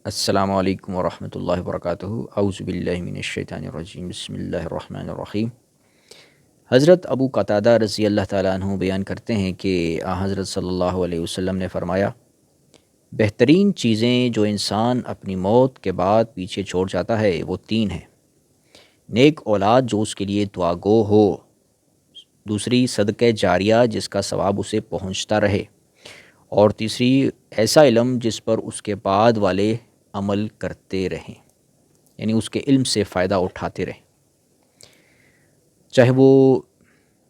السلام علیکم ورحمۃ اللہ وبرکاتہ۔ اعوذ باللہ من الشیطان الرجیم، بسم اللہ الرحمن الرحیم۔ حضرت ابو قتادہ رضی اللہ تعالیٰ عنہ بیان کرتے ہیں کہ حضرت صلی اللہ علیہ وسلم نے فرمایا، بہترین چیزیں جو انسان اپنی موت کے بعد پیچھے چھوڑ جاتا ہے وہ تین ہیں: نیک اولاد جو اس کے لیے دعا گو ہو، دوسری صدقہ جاریہ جس کا ثواب اسے پہنچتا رہے، اور تیسری ایسا علم جس پر اس کے بعد والے عمل کرتے رہیں، یعنی اس کے علم سے فائدہ اٹھاتے رہیں، چاہے وہ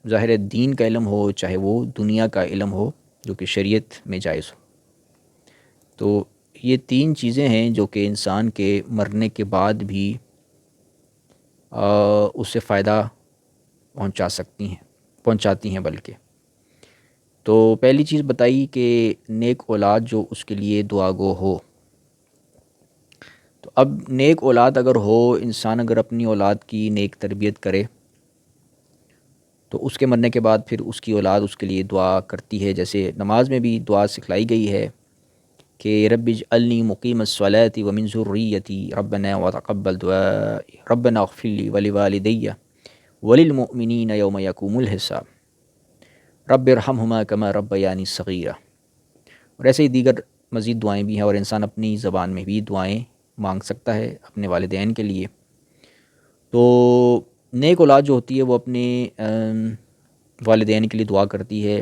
ظاہر دین کا علم ہو، چاہے وہ دنیا کا علم ہو جو کہ شریعت میں جائز ہو۔ تو یہ تین چیزیں ہیں جو کہ انسان کے مرنے کے بعد بھی اسے فائدہ پہنچاتی ہیں بلکہ۔ تو پہلی چیز بتائی کہ نیک اولاد جو اس کے لیے دعا گو ہو۔ تو اب نیک اولاد اگر ہو، انسان اگر اپنی اولاد کی نیک تربیت کرے تو اس کے مرنے کے بعد پھر اس کی اولاد اس کے لیے دعا کرتی ہے، جیسے نماز میں بھی دعا سکھلائی گئی ہے کہ رب اجعلنی مقیم الصلاۃ ومن ذریتی ربنا وتقبل دعائی ربنا اغفر لی ولوالدی وللمؤمنین یوم یقوم الحساب رب ارحمہما کما ربیانی صغیرہ۔ اور ایسے ہی دیگر مزید دعائیں بھی ہیں، اور انسان اپنی زبان میں بھی دعائیں مانگ سکتا ہے اپنے والدین کے لیے۔ تو نیک اولاد جو ہوتی ہے وہ اپنے والدین کے لیے دعا کرتی ہے،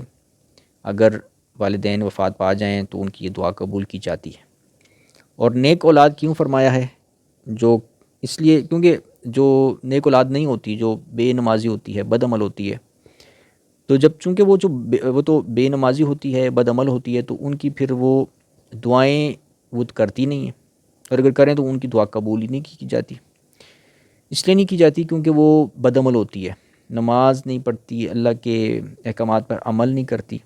اگر والدین وفات پا جائیں تو ان کی یہ دعا قبول کی جاتی ہے۔ اور نیک اولاد کیوں فرمایا ہے؟ جو اس لیے کیونکہ جو نیک اولاد نہیں ہوتی، جو بے نمازی ہوتی ہے، بد عمل ہوتی ہے، تو جب چونکہ وہ تو بے نمازی ہوتی ہے، بد عمل ہوتی ہے، تو ان کی پھر وہ دعائیں وہ کرتی نہیں ہیں، اور اگر کریں تو ان کی دعا قبول ہی نہیں کی جاتی۔ اس لیے نہیں کی جاتی کیونکہ وہ بد عمل ہوتی ہے، نماز نہیں پڑھتی، اللہ کے احکامات پر عمل نہیں کرتی۔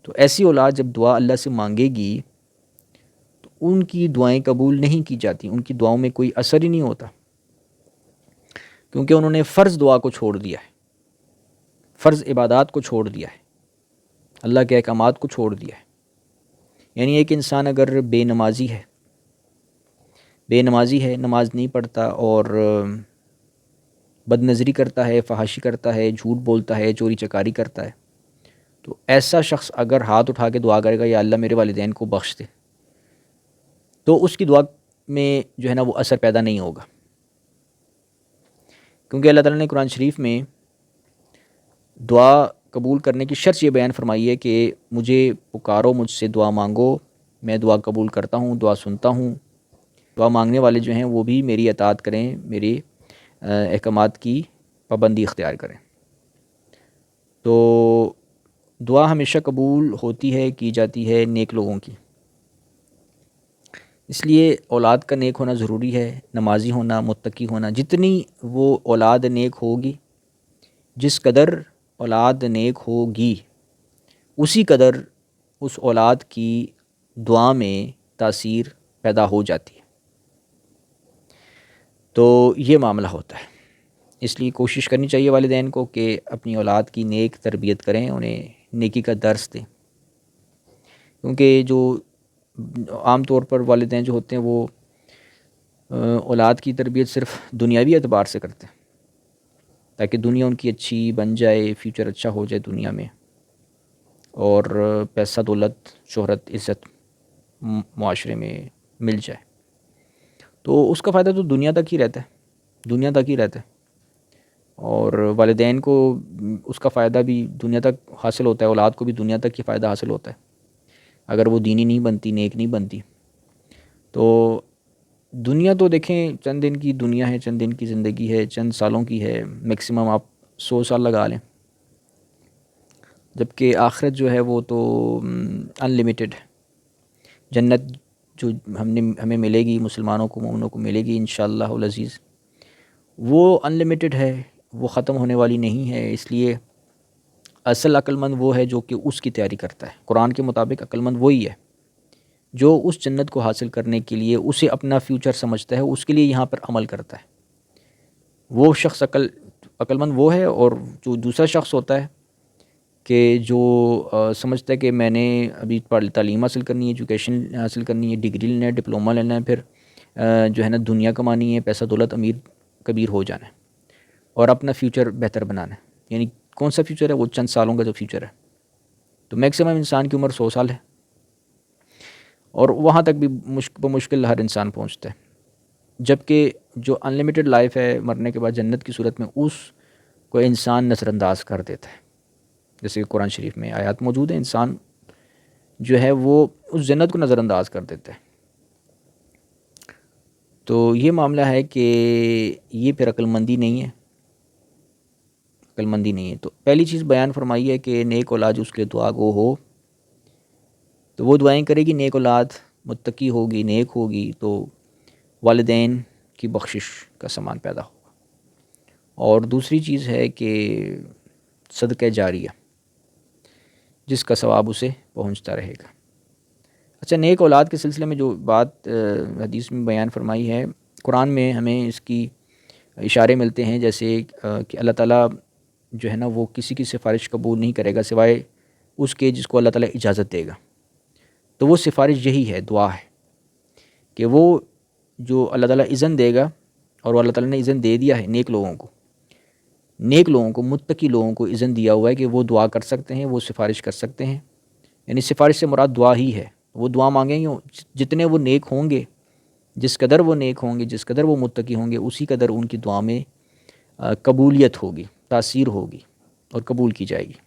تو ایسی اولاد جب دعا اللہ سے مانگے گی تو ان کی دعائیں قبول نہیں کی جاتی، ان کی دعاؤں میں کوئی اثر ہی نہیں ہوتا، کیونکہ انہوں نے فرض دعا کو چھوڑ دیا ہے، فرض عبادات کو چھوڑ دیا ہے، اللہ کے احکامات کو چھوڑ دیا ہے۔ یعنی ایک انسان اگر بے نمازی ہے، نماز نہیں پڑھتا اور بد نظری کرتا ہے، فحاشی کرتا ہے، جھوٹ بولتا ہے، چوری چکاری کرتا ہے، تو ایسا شخص اگر ہاتھ اٹھا کے دعا کرے گا یا اللہ میرے والدین کو بخش دے، تو اس کی دعا میں جو ہے نا وہ اثر پیدا نہیں ہوگا، کیونکہ اللہ تعالیٰ نے قرآن شریف میں دعا قبول کرنے کی شرط یہ بیان فرمائی ہے کہ مجھے پکارو، مجھ سے دعا مانگو، میں دعا قبول کرتا ہوں، دعا سنتا ہوں۔ دعا مانگنے والے جو ہیں وہ بھی میری اطاعت کریں، میرے احکامات کی پابندی اختیار کریں۔ تو دعا ہمیشہ قبول ہوتی ہے، کی جاتی ہے نیک لوگوں کی، اس لیے اولاد کا نیک ہونا ضروری ہے، نمازی ہونا، متقی ہونا۔ جتنی وہ اولاد نیک ہوگی، جس قدر اولاد نیک ہوگی، اسی قدر اس اولاد کی دعا میں تاثیر پیدا ہو جاتی ہے۔ تو یہ معاملہ ہوتا ہے، اس لیے کوشش کرنی چاہیے والدین کو کہ اپنی اولاد کی نیک تربیت کریں، انہیں نیکی کا درس دیں، کیونکہ جو عام طور پر والدین جو ہوتے ہیں وہ اولاد کی تربیت صرف دنیاوی اعتبار سے کرتے ہیں، تاکہ دنیا ان کی اچھی بن جائے، فیوچر اچھا ہو جائے دنیا میں، اور پیسہ، دولت، شہرت، عزت معاشرے میں مل جائے۔ تو اس کا فائدہ تو دنیا تک ہی رہتا ہے، اور والدین کو اس کا فائدہ بھی دنیا تک حاصل ہوتا ہے، اولاد کو بھی دنیا تک ہی فائدہ حاصل ہوتا ہے، اگر وہ دینی نہیں بنتی، نیک نہیں بنتی۔ تو دنیا تو دیکھیں چند دن کی دنیا ہے، چند دن کی زندگی ہے، چند سالوں کی ہے، میکسیمم آپ 100 سال لگا لیں، جبکہ آخرت جو ہے وہ تو ان لمیٹڈ ہے۔ جنت جو ہمیں ملے گی، مسلمانوں کو، مومنوں کو ملے گی انشاءاللہ العزیز، وہ ان لمیٹڈ ہے، وہ ختم ہونے والی نہیں ہے۔ اس لیے اصل عقل مند وہ ہے جو کہ اس کی تیاری کرتا ہے۔ قرآن کے مطابق عقل مند وہی ہے جو اس جنت کو حاصل کرنے کے لیے اسے اپنا فیوچر سمجھتا ہے، اس کے لیے یہاں پر عمل کرتا ہے۔ وہ شخص عقل مند وہ ہے، اور جو دوسرا شخص ہوتا ہے کہ جو سمجھتا ہے کہ میں نے ابھی تعلیم حاصل کرنی ہے، ایجوکیشن حاصل کرنی ہے، ڈگری لینا ہے، ڈپلومہ لینا ہے، پھر جو ہے نا دنیا کمانی ہے، پیسہ دولت، امیر کبیر ہو جانا ہے اور اپنا فیوچر بہتر بنانا ہے۔ یعنی کون سا فیوچر ہے؟ وہ چند سالوں کا جو فیوچر ہے۔ تو میکسیمم انسان کی عمر 100 سال ہے، اور وہاں تک بھی بمشکل ہر انسان پہنچتا ہے، جبکہ جو انلمیٹڈ لائف ہے مرنے کے بعد جنت کی صورت میں، اس کو انسان نظر انداز کر دیتا ہے۔ جیسے کہ قرآن شریف میں آیات موجود ہیں، انسان جو ہے وہ اس جنت کو نظر انداز کر دیتا ہے۔ تو یہ معاملہ ہے کہ یہ پھر عقل مندی نہیں ہے، عقل مندی نہیں ہے۔ تو پہلی چیز بیان فرمائی ہے کہ نیک اولاد اس کے لیے دعا گو ہو، تو وہ دعائیں کرے گی، نیک اولاد متقی ہوگی، نیک ہوگی، تو والدین کی بخشش کا سامان پیدا ہوگا۔ اور دوسری چیز ہے کہ صدقہ جاریہ، جس کا ثواب اسے پہنچتا رہے گا۔ اچھا، نیک اولاد کے سلسلے میں جو بات حدیث میں بیان فرمائی ہے، قرآن میں ہمیں اس کی اشارے ملتے ہیں، جیسے کہ اللہ تعالیٰ جو ہے نا وہ کسی کی سفارش قبول نہیں کرے گا سوائے اس کے جس کو اللہ تعالیٰ اجازت دے گا۔ تو وہ سفارش یہی ہے، دعا ہے، کہ وہ جو اللہ تعالیٰ اذن دے گا، اور وہ اللہ تعالیٰ نے اذن دے دیا ہے نیک لوگوں کو، متقی لوگوں کو اذن دیا ہوا ہے کہ وہ دعا کر سکتے ہیں، وہ سفارش کر سکتے ہیں۔ یعنی سفارش سے مراد دعا ہی ہے، وہ دعا مانگیں گے، جتنے وہ نیک ہوں گے، جس قدر وہ نیک ہوں گے، جس قدر وہ متقی ہوں گے، اسی قدر ان کی دعا میں قبولیت ہوگی، تاثیر ہوگی اور قبول کی جائے گی۔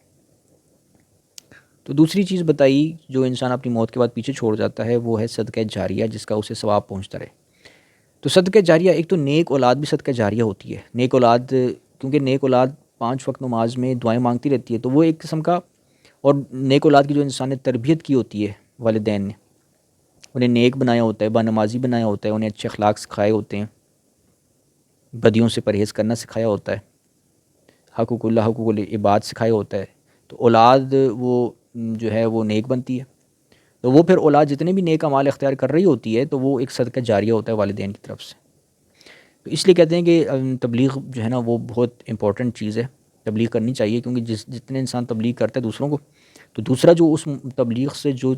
تو دوسری چیز بتائی جو انسان اپنی موت کے بعد پیچھے چھوڑ جاتا ہے، وہ ہے صدقہ جاریہ، جس کا اسے ثواب پہنچتا رہے۔ تو صدقہ جاریہ، ایک تو نیک اولاد بھی صدقہ جاریہ ہوتی ہے۔ نیک اولاد، کیونکہ نیک اولاد 5 وقت نماز میں دعائیں مانگتی رہتی ہے، تو وہ ایک قسم کا، اور نیک اولاد کی جو انسان نے تربیت کی ہوتی ہے، والدین نے انہیں نیک بنایا ہوتا ہے، با نمازی بنایا ہوتا ہے، انہیں اچھے اخلاق سکھائے ہوتے ہیں، بدیوں سے پرہیز کرنا سکھایا ہوتا ہے، حقوق العباد سکھایا ہوتا ہے، تو اولاد وہ جو ہے وہ نیک بنتی ہے۔ تو وہ پھر اولاد جتنے بھی نیک اعمال اختیار کر رہی ہوتی ہے، تو وہ ایک صدقہ جاریہ ہوتا ہے والدین کی طرف سے۔ تو اس لیے کہتے ہیں کہ تبلیغ جو ہے نا وہ بہت امپورٹنٹ چیز ہے، تبلیغ کرنی چاہیے، کیونکہ جتنے انسان تبلیغ کرتا ہے دوسروں کو، تو دوسرا جو اس تبلیغ سے جو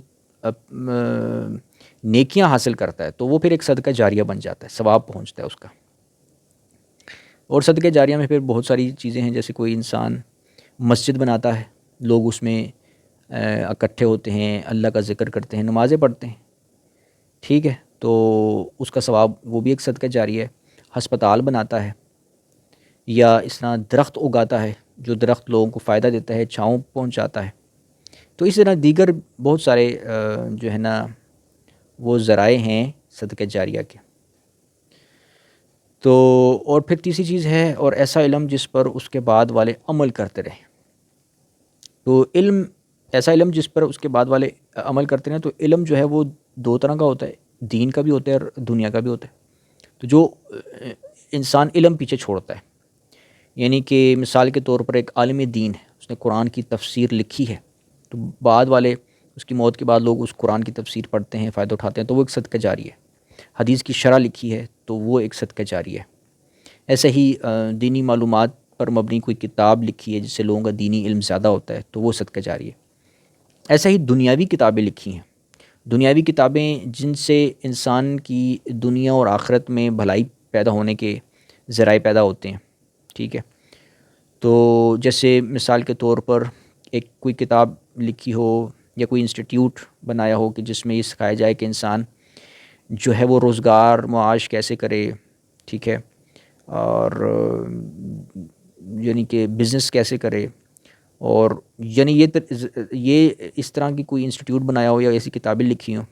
نیکیاں حاصل کرتا ہے، تو وہ پھر ایک صدقہ جاریہ بن جاتا ہے، ثواب پہنچتا ہے اس کا۔ اور صدقہ جاریہ میں پھر بہت ساری چیزیں ہیں، جیسے کوئی انسان مسجد بناتا ہے، لوگ اس میں اکٹھے ہوتے ہیں، اللہ کا ذکر کرتے ہیں، نمازیں پڑھتے ہیں، ٹھیک ہے، تو اس کا ثواب وہ بھی ایک صدقہ جاریہ ہے۔ ہسپتال بناتا ہے، یا اس طرح درخت اگاتا ہے، جو درخت لوگوں کو فائدہ دیتا ہے، چھاؤں پہنچاتا ہے۔ تو اس طرح دیگر بہت سارے جو ہے نا وہ ذرائع ہیں صدقہ جاریہ کے۔ تو اور پھر تیسری چیز ہے، اور ایسا علم جس پر اس کے بعد والے عمل کرتے رہیں۔ تو ایسا علم جس پر اس کے بعد والے عمل کرتے رہیں، تو علم جو ہے وہ 2 طرح کا ہوتا ہے، دین کا بھی ہوتا ہے اور دنیا کا بھی ہوتا ہے۔ تو جو انسان علم پیچھے چھوڑتا ہے، یعنی کہ مثال کے طور پر ایک عالم دین ہے، اس نے قرآن کی تفسیر لکھی ہے، تو بعد والے اس کی موت کے بعد لوگ اس قرآن کی تفسیر پڑھتے ہیں، فائدہ اٹھاتے ہیں، تو وہ ایک صدقہ جاریہ ہے۔ حدیث کی شرح لکھی ہے، تو وہ ایک صدقہ جاریہ ہے۔ ایسے ہی دینی معلومات پر مبنی کوئی کتاب لکھی ہے، جس سے لوگوں کا دینی علم زیادہ ہوتا ہے، تو وہ صدقہ جاریہ ہے۔ ایسے ہی دنیاوی کتابیں لکھی ہیں، دنیاوی کتابیں جن سے انسان کی دنیا اور آخرت میں بھلائی پیدا ہونے کے ذرائع پیدا ہوتے ہیں، ٹھیک ہے۔ تو جیسے مثال کے طور پر کوئی کتاب لکھی ہو، یا کوئی انسٹیٹیوٹ بنایا ہو کہ جس میں یہ سکھایا جائے کہ انسان جو ہے وہ روزگار معاش کیسے کرے، ٹھیک ہے، اور یعنی کہ بزنس کیسے کرے، اور یعنی یہ اس طرح کی کوئی انسٹیٹیوٹ بنایا ہو، یا ایسی کتابیں لکھی ہوں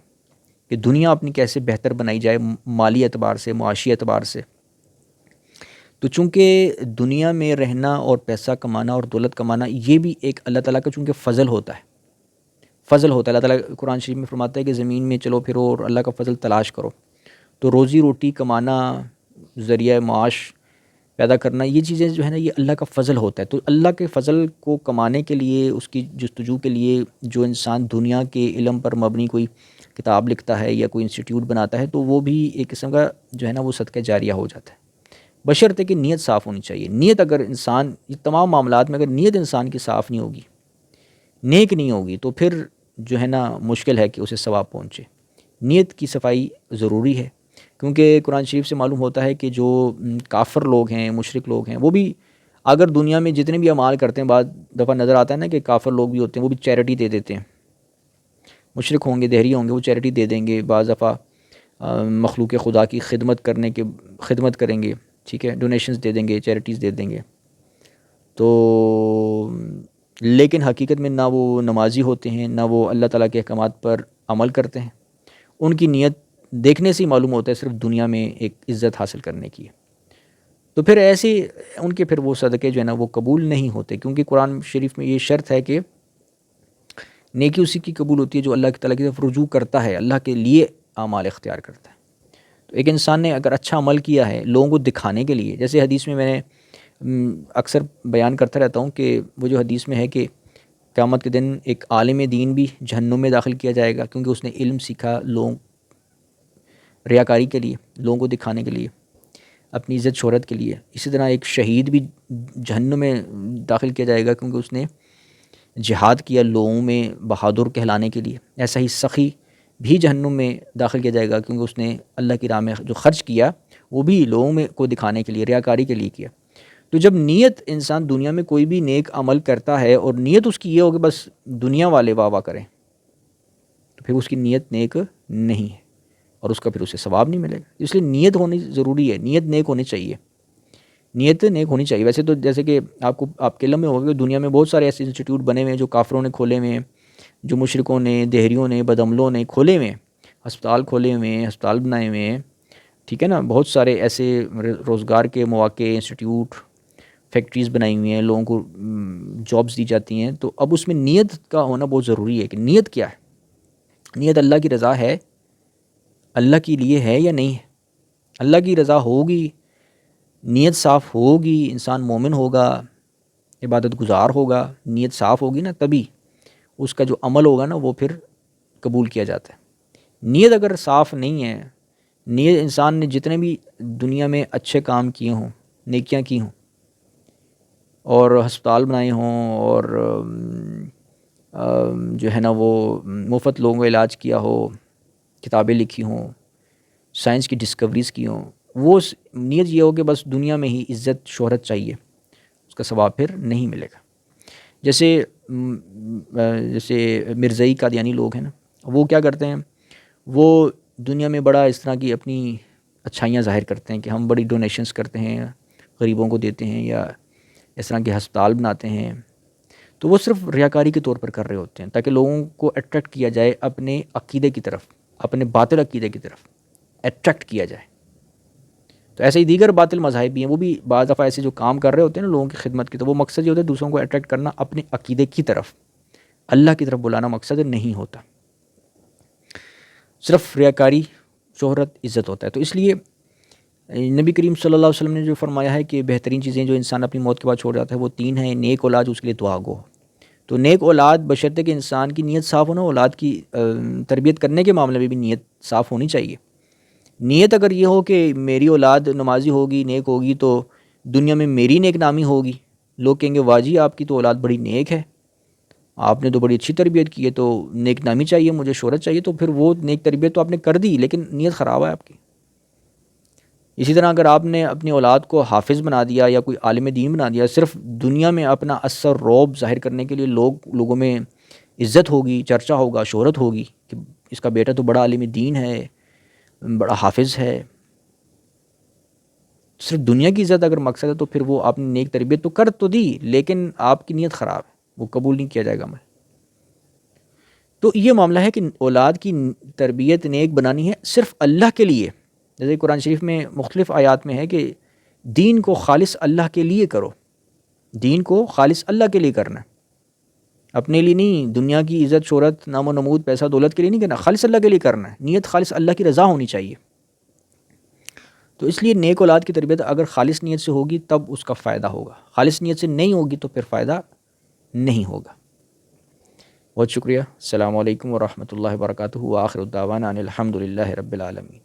کہ دنیا اپنی کیسے بہتر بنائی جائے، مالی اعتبار سے، معاشی اعتبار سے۔ تو چونکہ دنیا میں رہنا اور پیسہ کمانا اور دولت کمانا، یہ بھی ایک اللہ تعالیٰ کا چونکہ فضل ہوتا ہے، اللہ تعالیٰ قرآن شریف میں فرماتا ہے کہ زمین میں چلو پھرو اور اللہ کا فضل تلاش کرو۔ تو روزی روٹی کمانا، ذریعہ معاش پیدا کرنا، یہ چیزیں جو ہے نا، یہ اللہ کا فضل ہوتا ہے۔ تو اللہ کے فضل کو کمانے کے لیے، اس کی جستجو کے لیے جو انسان دنیا کے علم پر مبنی کوئی کتاب لکھتا ہے یا کوئی انسٹیٹیوٹ بناتا ہے، تو وہ بھی ایک قسم کا جو ہے نا وہ صدقہ جاریہ ہو جاتا ہے، بشرطے کہ نیت صاف ہونی چاہیے۔ نیت اگر انسان، یہ تمام معاملات میں اگر نیت انسان کی صاف نہیں ہوگی، نیک نہیں ہوگی تو پھر جو ہے نا مشکل ہے کہ اسے ثواب پہنچے۔ نیت کی صفائی ضروری ہے، کیونکہ قرآن شریف سے معلوم ہوتا ہے کہ جو کافر لوگ ہیں، مشرک لوگ ہیں، وہ بھی اگر دنیا میں جتنے بھی اعمال کرتے ہیں، بعض دفعہ نظر آتا ہے نا کہ کافر لوگ بھی ہوتے ہیں وہ بھی چیریٹی دے دیتے ہیں، مشرک ہوں گے، دہری ہوں گے، وہ چیریٹی دے دیں گے، بعض دفعہ مخلوق خدا کی خدمت کریں گے، ٹھیک ہے، ڈونیشنز دے دیں گے، چیریٹیز دے دیں گے، تو لیکن حقیقت میں نہ وہ نمازی ہوتے ہیں، نہ وہ اللہ تعالیٰ کے احکامات پر عمل کرتے ہیں۔ ان کی نیت دیکھنے سے ہی معلوم ہوتا ہے صرف دنیا میں ایک عزت حاصل کرنے کی ہے، تو پھر ایسے ان کے پھر وہ صدقے جو ہے نا وہ قبول نہیں ہوتے، کیونکہ قرآن شریف میں یہ شرط ہے کہ نیکی اسی کی قبول ہوتی ہے جو اللہ تعالیٰ کی طرف رجوع کرتا ہے، اللہ کے لیے اعمال اختیار کرتا ہے۔ تو ایک انسان نے اگر اچھا عمل کیا ہے لوگوں کو دکھانے کے لیے، جیسے حدیث میں نے اکثر بیان کرتا رہتا ہوں کہ وہ جو حدیث میں ہے کہ قیامت کے دن ایک عالم دین بھی جہنم میں داخل کیا جائے گا، کیونکہ اس نے علم سیکھا لوگوں ریاکاری کے لیے، لوگوں کو دکھانے کے لیے، اپنی عزت شہرت کے لیے۔ اسی طرح ایک شہید بھی جہنم میں داخل کیا جائے گا کیونکہ اس نے جہاد کیا لوگوں میں بہادر کہلانے کے لیے۔ ایسا ہی سخی بھی جہنم میں داخل کیا جائے گا کیونکہ اس نے اللہ کی راہ میں جو خرچ کیا وہ بھی لوگوں میں کو دکھانے کے لیے، ریاکاری کے لیے کیا۔ تو جب نیت انسان دنیا میں کوئی بھی نیک عمل کرتا ہے اور نیت اس کی یہ ہو کہ بس دنیا والے واہ واہ کریں، تو پھر اس کی نیت نیک نہیں ہے اور اس کا پھر اسے ثواب نہیں ملے گا۔ اس لیے نیت ہونی ضروری ہے، نیت نیک ہونی چاہیے، نیت نیک ہونی چاہیے۔ ویسے تو جیسے کہ آپ کے علم میں ہوگا کہ دنیا میں بہت سارے ایسے انسٹیٹیوٹ بنے ہوئے ہیں جو کافروں نے کھولے ہوئے ہیں، جو مشرکوں نے، دہریوں نے، بدعملوں نے کھولے ہوئے ہیں، ہسپتال کھولے ہوئے ہیں، ہسپتال بنائے ہوئے ہیں، ٹھیک ہے نا، بہت سارے ایسے روزگار کے مواقع، انسٹیٹیوٹ، فیکٹریز بنائی ہوئی ہیں، لوگوں کو جابز دی جاتی ہیں۔ تو اب اس میں نیت کا ہونا بہت ضروری ہے کہ نیت کیا ہے، نیت اللہ کی رضا ہے، اللہ کے لیے ہے یا نہیں ہے۔ اللہ کی رضا ہوگی، نیت صاف ہوگی، انسان مومن ہوگا، عبادت گزار ہوگا، نیت صاف ہوگی نا، تبھی اس کا جو عمل ہوگا نا وہ پھر قبول کیا جاتا ہے۔ نیت اگر صاف نہیں ہے، نیت انسان نے جتنے بھی دنیا میں اچھے کام کیے ہوں، نیکیاں کی ہوں، اور ہسپتال بنائے ہوں، اور جو ہے نا وہ مفت لوگوں کا علاج کیا ہو، کتابیں لکھی ہوں، سائنس کی ڈسکوریز کی ہوں، وہ نیت یہ ہو کہ بس دنیا میں ہی عزت شہرت چاہیے، اس کا ثواب پھر نہیں ملے گا۔ جیسے مرزائی قادیانی لوگ ہیں نا، وہ کیا کرتے ہیں، وہ دنیا میں بڑا اس طرح کی اپنی اچھائیاں ظاہر کرتے ہیں کہ ہم بڑی ڈونیشنز کرتے ہیں، غریبوں کو دیتے ہیں، یا اس طرح کے ہسپتال بناتے ہیں، تو وہ صرف ریاکاری کے طور پر کر رہے ہوتے ہیں تاکہ لوگوں کو اٹریکٹ کیا جائے اپنے عقیدے کی طرف، اپنے باطل عقیدے کی طرف اٹریکٹ کیا جائے۔ تو ایسے ہی دیگر باطل مذاہب بھی ہیں، وہ بھی بعض دفعہ ایسے جو کام کر رہے ہوتے ہیں نا لوگوں کی خدمت کی، تو وہ مقصد یہ ہوتا ہے دوسروں کو اٹریکٹ کرنا اپنے عقیدے کی طرف، اللہ کی طرف بلانا مقصد نہیں ہوتا، صرف ریاکاری، شہرت، عزت ہوتا ہے۔ تو اس لیے نبی کریم صلی اللہ علیہ وسلم نے جو فرمایا ہے کہ بہترین چیزیں جو انسان اپنی موت کے بعد چھوڑ جاتا ہے وہ 3 ہیں، نیک اولاد، اس کے لیے دعا گو۔ تو نیک اولاد بشرطے کہ انسان کی نیت صاف ہونا، اولاد کی تربیت کرنے کے معاملے میں بھی نیت صاف ہونی چاہیے۔ نیت اگر یہ ہو کہ میری اولاد نمازی ہوگی، نیک ہوگی، تو دنیا میں میری نیک نامی ہوگی، لوگ کہیں گے واہ جی آپ کی تو اولاد بڑی نیک ہے، آپ نے تو بڑی اچھی تربیت کی ہے، تو نیک نامی چاہیے، مجھے شہرت چاہیے، تو پھر وہ نیک تربیت تو آپ نے کر دی لیکن نیت خراب ہے آپ کی۔ اسی طرح اگر آپ نے اپنی اولاد کو حافظ بنا دیا یا کوئی عالم دین بنا دیا، صرف دنیا میں اپنا اثر روب ظاہر کرنے کے لیے، لوگوں میں عزت ہوگی، چرچا ہوگا، شہرت ہوگی کہ اس کا بیٹا تو بڑا عالم دین ہے، بڑا حافظ ہے، صرف دنیا کی عزت اگر مقصد ہے تو پھر وہ آپ نے نیک تربیت تو کر تو دی لیکن آپ کی نیت خراب ہے، وہ قبول نہیں کیا جائے گا عمل۔ تو یہ معاملہ ہے کہ اولاد کی تربیت نیک بنانی ہے صرف اللہ کے لیے، جیسے قرآن شریف میں مختلف آیات میں ہے کہ دین کو خالص اللہ کے لیے کرو، دین کو خالص اللہ کے لیے کرنا ہے، اپنے لیے نہیں، دنیا کی عزت شہرت نام و نمود پیسہ دولت کے لیے نہیں کرنا، خالص اللہ کے لیے کرنا ہے، نیت خالص اللہ کی رضا ہونی چاہیے۔ تو اس لیے نیک اولاد کی تربیت اگر خالص نیت سے ہوگی تب اس کا فائدہ ہوگا، خالص نیت سے نہیں ہوگی تو پھر فائدہ نہیں ہوگا۔ بہت شکریہ، السلام علیکم ورحمۃ اللہ وبرکاتہ، وآخر الدعوانا ان الحمد للہ رب العالمین۔